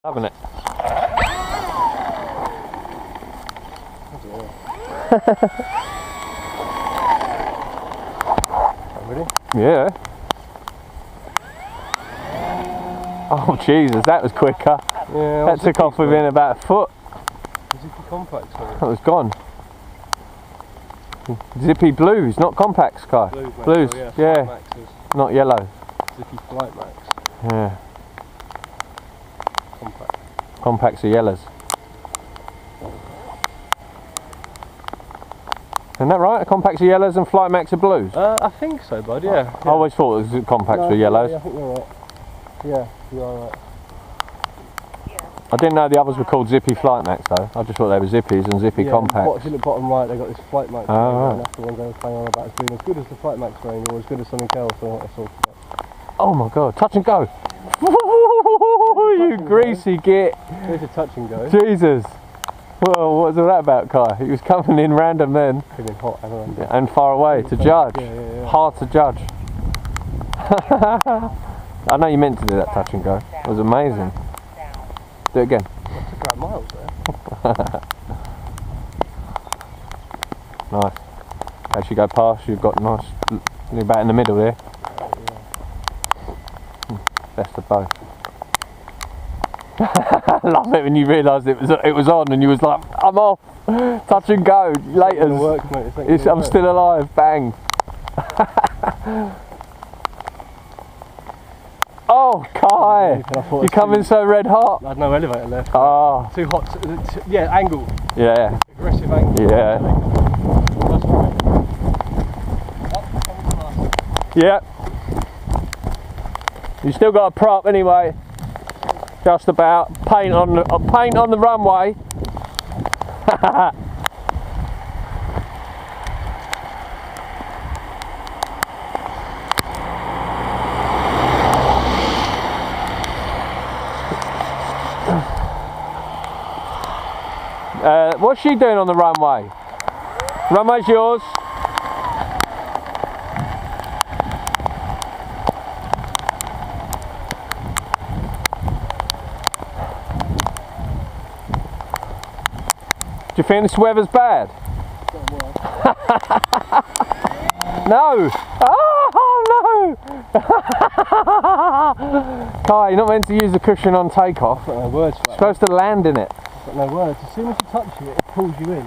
Loving it. Ready? Yeah. Oh Jesus, that was quicker. Yeah. That took off within about a foot. Zippy compacts. That was gone. Zippy blues, not compacts, Kai. Blues. Blues. Oh, yeah. Maxes. Not yellow. Zippy Flight Max. Yeah. Compact. Compacts are yellows. Isn't that right? Compacts are yellows and Flight Max are blues? I think so, bud, yeah. I always thought it was compacts were yellows. Yeah, I think you're right. Yeah, you are right. I didn't know the others were called Zippy Flight Max though. I just thought they were Zippies and Zippy compacts. If you look bottom right, they've got this Flight Max. Right. And that's the one they were playing on about as being as good as the Flight Max range or as good as something else. I what I saw. Oh my god, touch and go! You greasy git! Here's a touch and go. Jesus! Well, what was all that about, Kai? He was coming in random then. Feeling hot and random. And far away to judge. Yeah. Hard to judge. I know you meant to do that touch and go. It was amazing. Do it again. I took about miles there. Nice. As you go past, you've got nice, about in the middle there. Best of both. I love it when you realised it was on and you was like, I'm off. Touch and go. Later. I'm still alive. Bang. Oh, Kai! You're coming so red hot. I had no elevator left. Oh. Too hot. Yeah, angle. Yeah. Aggressive angle. Yeah. Yeah. You still got a prop anyway. Just about. Paint on the runway. What's she doing on the runway? Runway's yours. Do you think this weather's bad? No! Oh no! Kai, you're not meant to use the cushion on takeoff. I've got no words for that. You're supposed to land in it. I've got no words. As soon as you touch it, it pulls you in.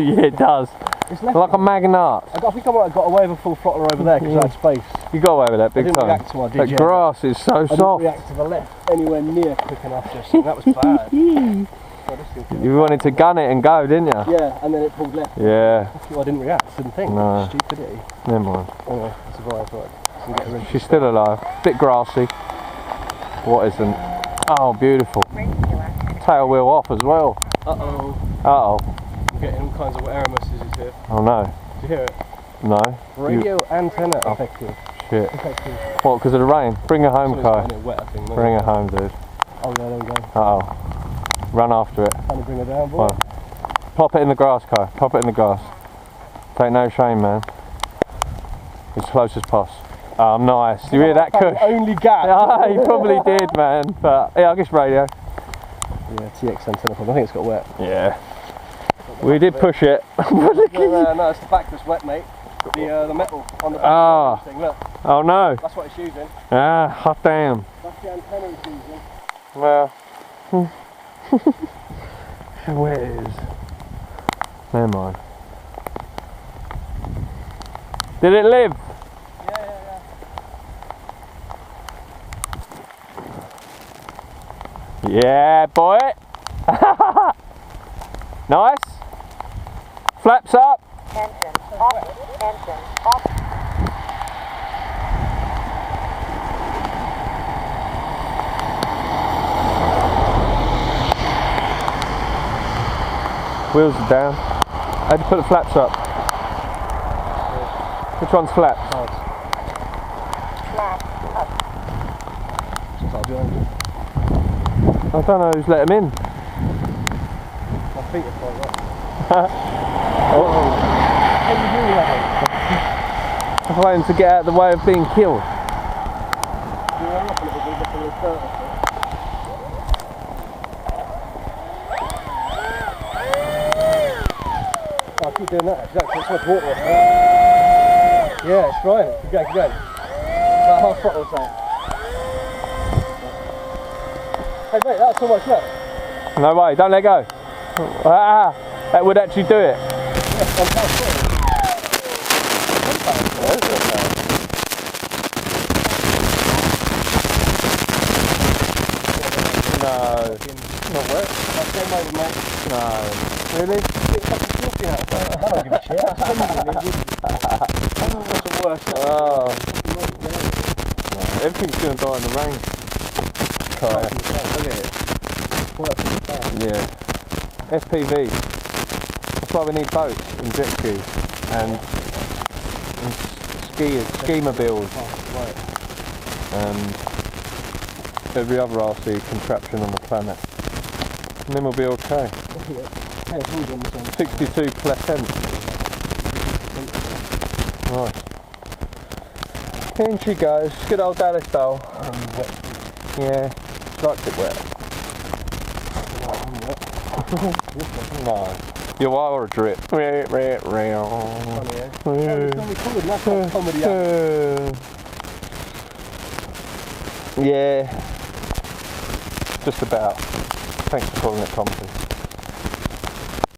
Yeah, it does. It's like a magnet. I think I might have got away with a full throttler over there because I had space. You got away with that big I didn't time. react to my That grass is so I soft. didn't react to the left anywhere near quick enough just, so that was bad. You wanted to gun it and go, didn't you? Yeah, and then it pulled left. Yeah. Well, I didn't react, didn't think. No. Stupidity. Never mind. Anyway, I survived, right. She's still alive. Bit grassy. What isn't? Oh, beautiful. Tail wheel off as well. Uh-oh. Uh-oh. I'm getting all kinds of error messages here. Oh no. Did you hear it? No. Radio antenna effective. Shit. Effective. What, because of the rain? Bring her home, Kai. Bring her home, dude. Oh yeah, there we go. Uh-oh. Run after it. Trying to bring her down, boy. Right. Pop it in the grass, Kai. Pop it in the grass. Take no shame, man. As close as possible. Oh, nice. You hear that cush? Only gap. Yeah, you probably did, man. But yeah, I guess radio. Yeah, TX antenna problem. I think it's got wet. Yeah. We did push it. No, it's the back that's wet, mate. The metal on the back of the thing, look. Oh no. That's what it's using. Ah, hot damn. That's the antenna it's using. Well. Where it is? Never mind. Did it live? Yeah, boy. Nice. Flaps up. Engine off. Engine off. Wheels are down. How'd you put the flaps up? Which one's flaps? Flaps up. I don't know who's let him in. My feet are quite right. Oh. I'm waiting to get out of the way of being killed. keep doing that. Exactly. There's so much water off there. Yeah, it's drying it. Keep going, keep going. About half throttle or something. Hey mate, that's so much left. No way, don't let go. Ah, that would actually do it. Yeah, I'm half throttle. No. Not wet. That's game over, mate. No. Really? I don't give a shit. That's the worst. Oh. Everything's going to die in the rain. Yeah. FPV. That's why we need boats and jet skis and ski-mobiles and every other RC contraption on the planet. And then we'll be okay. 62%. Right. In she goes. Good old Dallas doll. Yeah, she likes it wet. No. You are a drip. Yeah. Just about. Thanks for calling it comedy.